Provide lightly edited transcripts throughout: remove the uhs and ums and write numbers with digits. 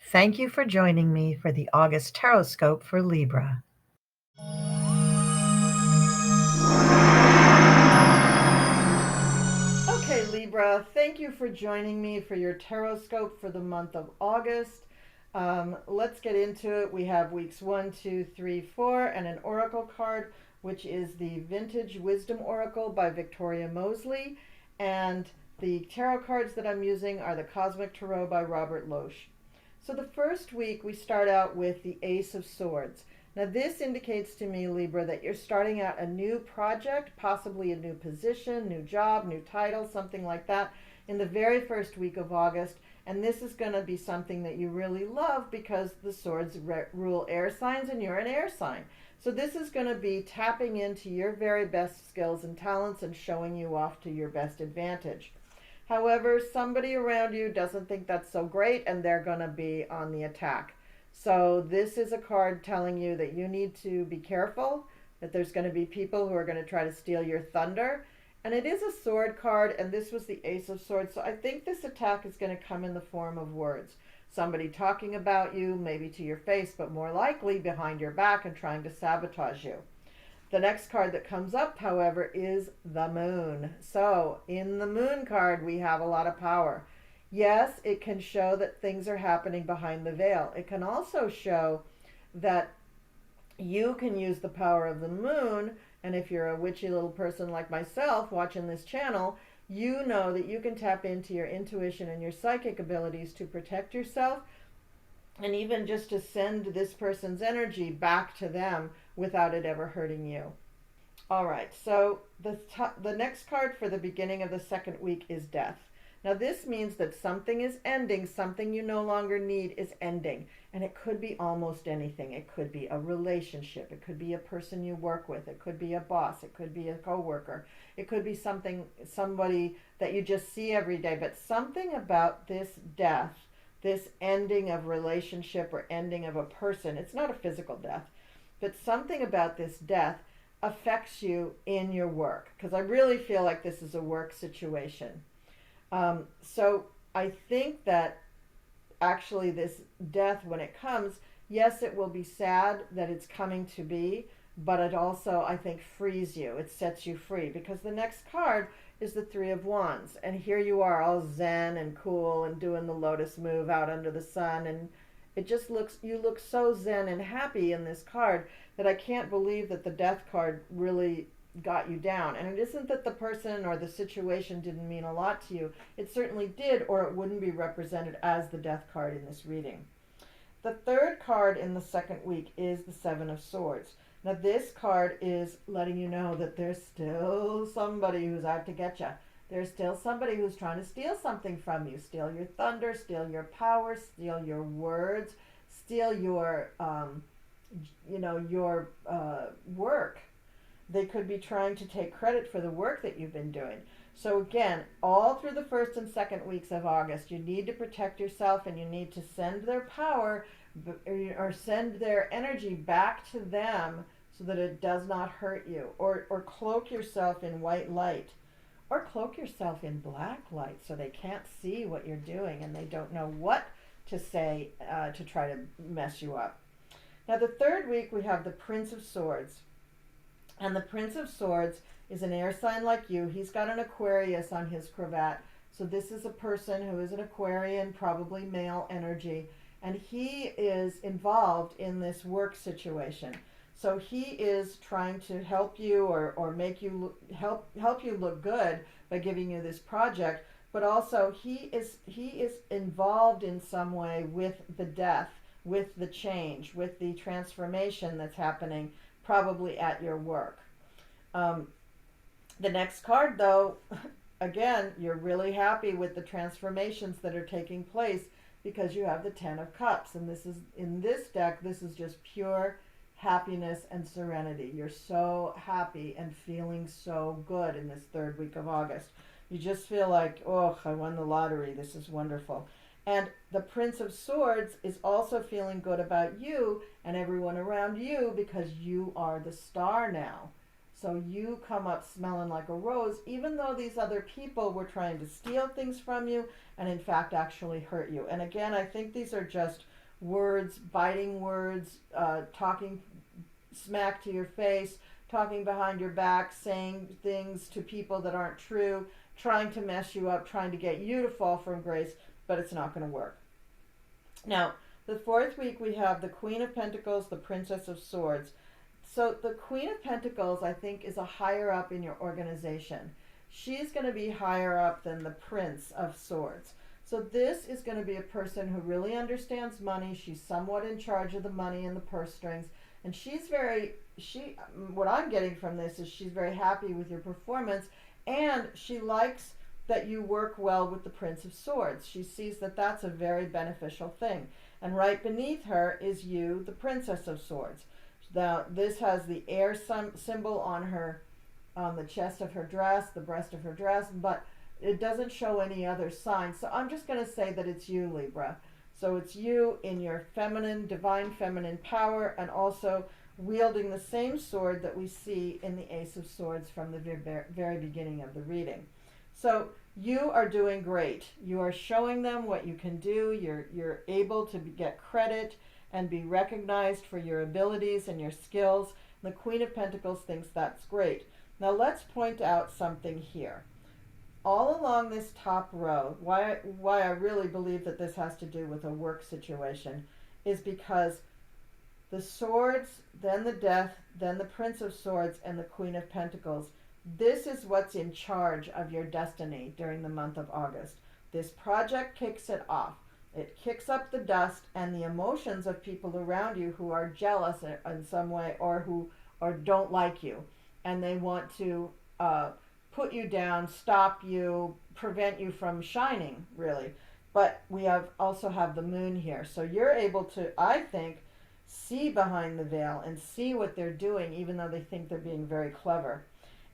Thank you for joining me for the August Tarotscope for Libra. Okay, Libra, thank you for joining me for your Tarotscope for the month of August. Let's get into it. We have weeks 1, 2, 3, 4, and an oracle card, which is the Vintage Wisdom Oracle by Victoria Mosley. And the tarot cards that I'm using are the Cosmic Tarot by Robert Loesch. So the first week we start out with the Ace of Swords. Now this indicates to me, Libra, that you're starting out a new project, possibly a new position, new job, new title, something like that, in the very first week of August. And this is going to be something that you really love because the swords rule air signs and you're an air sign. So this is going to be tapping into your very best skills and talents and showing you off to your best advantage. However, somebody around you doesn't think that's so great and they're going to be on the attack. So this is a card telling you that you need to be careful, that there's going to be people who are going to try to steal your thunder. And it is a sword card, and this was the Ace of Swords. So I think this attack is going to come in the form of words. Somebody talking about you, maybe to your face, but more likely behind your back and trying to sabotage you. The next card that comes up, however, is the Moon. So in the Moon card, we have a lot of power. Yes, it can show that things are happening behind the veil. It can also show that you can use the power of the moon, and if you're a witchy little person like myself watching this channel, you know that you can tap into your intuition and your psychic abilities to protect yourself, and even just to send this person's energy back to them without it ever hurting you. All right, so the next card for the beginning of the second week is Death. Now this means that something is ending, something you no longer need is ending. And it could be almost anything. It could be a relationship. It could be a person you work with. It could be a boss. It could be a coworker. It could be somebody that you just see every day. But something about this death, this ending of relationship or ending of a person, it's not a physical death, but something about this death affects you in your work. Because I really feel like this is a work situation. So I think that actually this death, when it comes, yes, it will be sad that it's coming to be, but it also, I think, frees you. It sets you free, because the next card is the Three of Wands. And here you are all zen and cool and doing the lotus move out under the sun. And it just looks, you look so zen and happy in this card that I can't believe that the death card really got you down. And it isn't that the person or the situation didn't mean a lot to you. It certainly did, or it wouldn't be represented as the death card in this reading. The third card in the second week is the Seven of Swords. Now this card is letting you know that there's still somebody who's out to get you. There's still somebody who's trying to steal something from you. Steal your thunder, steal your power, steal your words, steal your, your work. They could be trying to take credit for the work that you've been doing. So again, all through the first and second weeks of August, you need to protect yourself, and you need to send their power or send their energy back to them so that it does not hurt you. Or cloak yourself in white light. Or cloak yourself in black light so they can't see what you're doing and they don't know what to say to try to mess you up. Now the third week we have the Prince of Swords. And the Prince of Swords is an air sign like you. He's got an Aquarius on his cravat. So this is a person who is an Aquarian, probably male energy. And he is involved in this work situation. So he is trying to help you or make you help you look good by giving you this project. But also he is involved in some way with the death, with the change, with the transformation that's happening probably at your work. The next card, though, again, you're really happy with the transformations that are taking place because you have the Ten of Cups. And this is, in this deck, this is just pure happiness and serenity. You're so happy and feeling so good in this third week of August. You just feel like, oh, I won the lottery. This is wonderful. And the Prince of Swords is also feeling good about you and everyone around you because you are the star now. So you come up smelling like a rose, even though these other people were trying to steal things from you and in fact actually hurt you. And again, I think these are just words, biting words, talking smack to your face, talking behind your back, saying things to people that aren't true, trying to mess you up, trying to get you to fall from grace, but it's not going to work. Now, the fourth week we have the Queen of Pentacles, the Princess of Swords. So the Queen of Pentacles, I think, is a higher up in your organization. She's going to be higher up than the Prince of Swords. So this is going to be a person who really understands money. She's somewhat in charge of the money and the purse strings. And what I'm getting from this is she's very happy with your performance, and she likes that you work well with the Prince of Swords. She sees that that's a very beneficial thing. And right beneath her is you, the Princess of Swords. Now, this has the air symbol on her, on the chest of her dress, the breast of her dress, but it doesn't show any other signs. So I'm just going to say that it's you, Libra. So it's you in your feminine, divine feminine power, and also wielding the same sword that we see in the Ace of Swords from the very beginning of the reading. So you are doing great. You are showing them what you can do. You're able to get credit and be recognized for your abilities and your skills. The Queen of Pentacles thinks that's great. Now let's point out something here. All along this top row, why I really believe that this has to do with a work situation is because the swords, then the death, then the Prince of Swords, and the Queen of Pentacles, this is what's in charge of your destiny during the month of August. This project kicks it off. It kicks up the dust and the emotions of people around you who are jealous in some way or don't like you, and they want to put you down, stop you, prevent you from shining, really. But we also have the moon here. So you're able to, I think, see behind the veil and see what they're doing, even though they think they're being very clever.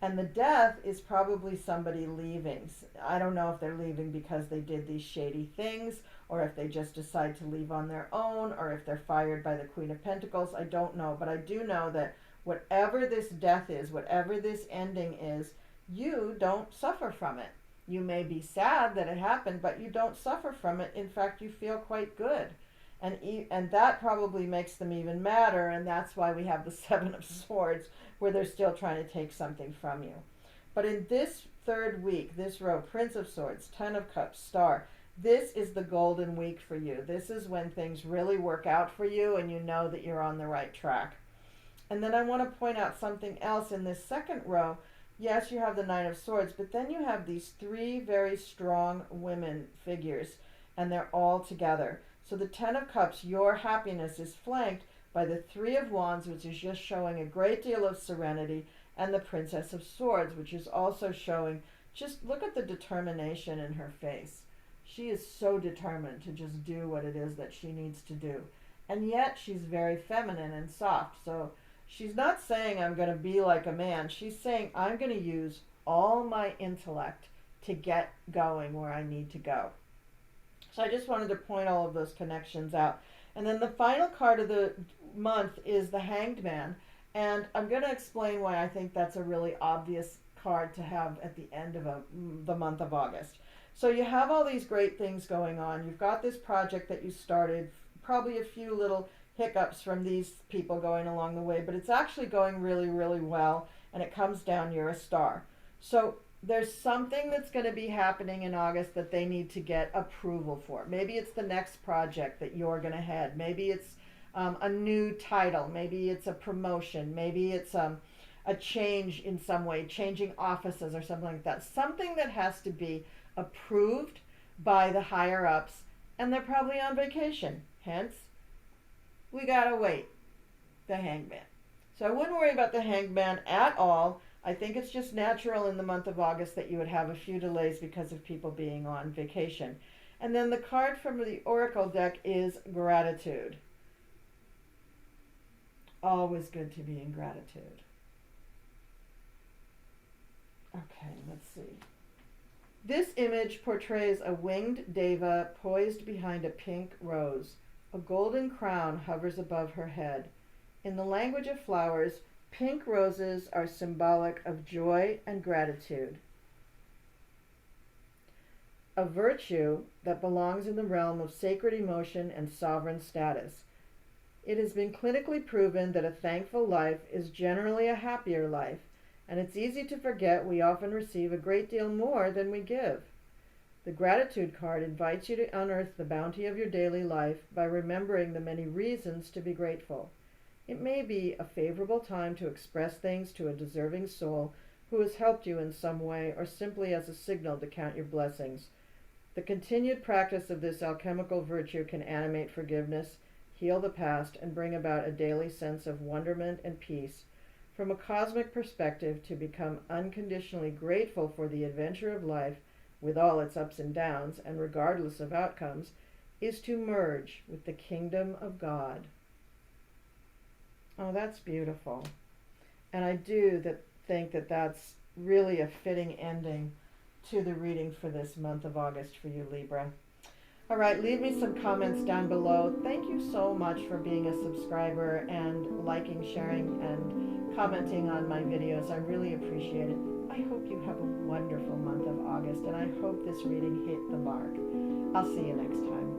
And the death is probably somebody leaving. I don't know if they're leaving because they did these shady things, or if they just decide to leave on their own, or if they're fired by the Queen of Pentacles. I don't know. But I do know that whatever this death is, whatever this ending is, you don't suffer from it. You may be sad that it happened, but you don't suffer from it. In fact, you feel quite good. And that probably makes them even madder, and that's why we have the Seven of Swords, where they're still trying to take something from you. But in this third week, this row, Prince of Swords, Ten of Cups, Star, this is the golden week for you. This is when things really work out for you and you know that you're on the right track. And then I want to point out something else in this second row. Yes, you have the Nine of Swords, but then you have these three very strong women figures, and they're all together. So the Ten of Cups, your happiness is flanked by the Three of Wands, which is just showing a great deal of serenity, and the Princess of Swords, which is also showing, just look at the determination in her face. She is so determined to just do what it is that she needs to do. And yet she's very feminine and soft. So she's not saying I'm going to be like a man. She's saying I'm going to use all my intellect to get going where I need to go. So I just wanted to point all of those connections out. And then the final card of the month is the Hanged Man. And I'm going to explain why I think that's a really obvious card to have at the end of the month of August. So you have all these great things going on. You've got this project that you started, probably a few little hiccups from these people going along the way, but it's actually going really, really well, and it comes down, you're a star. So there's something that's going to be happening in August that they need to get approval for. Maybe it's the next project that you're going to head. Maybe it's a new title. Maybe it's a promotion. Maybe it's a change in some way, changing offices or something like that. Something that has to be approved by the higher ups, and they're probably on vacation. Hence, we gotta wait. The Hangman. So I wouldn't worry about the Hangman at all. I think it's just natural in the month of August that you would have a few delays because of people being on vacation. And then the card from the Oracle deck is Gratitude. Always good to be in gratitude. Okay, let's see. This image portrays a winged deva poised behind a pink rose. A golden crown hovers above her head. In the language of flowers, pink roses are symbolic of joy and gratitude. a virtue that belongs in the realm of sacred emotion and sovereign status. It has been clinically proven that a thankful life is generally a happier life, and it's easy to forget we often receive a great deal more than we give. The gratitude card invites you to unearth the bounty of your daily life by remembering the many reasons to be grateful. It may be a favorable time to express things to a deserving soul who has helped you in some way, or simply as a signal to count your blessings. The continued practice of this alchemical virtue can animate forgiveness, heal the past, and bring about a daily sense of wonderment and peace. From a cosmic perspective, to become unconditionally grateful for the adventure of life, with all its ups and downs, and regardless of outcomes, is to merge with the kingdom of God. Oh, that's beautiful. And I do think that that's really a fitting ending to the reading for this month of August for you, Libra. All right, leave me some comments down below. Thank you so much for being a subscriber and liking, sharing, and commenting on my videos. I really appreciate it. I hope you have a wonderful month of August, and I hope this reading hit the mark. I'll see you next time.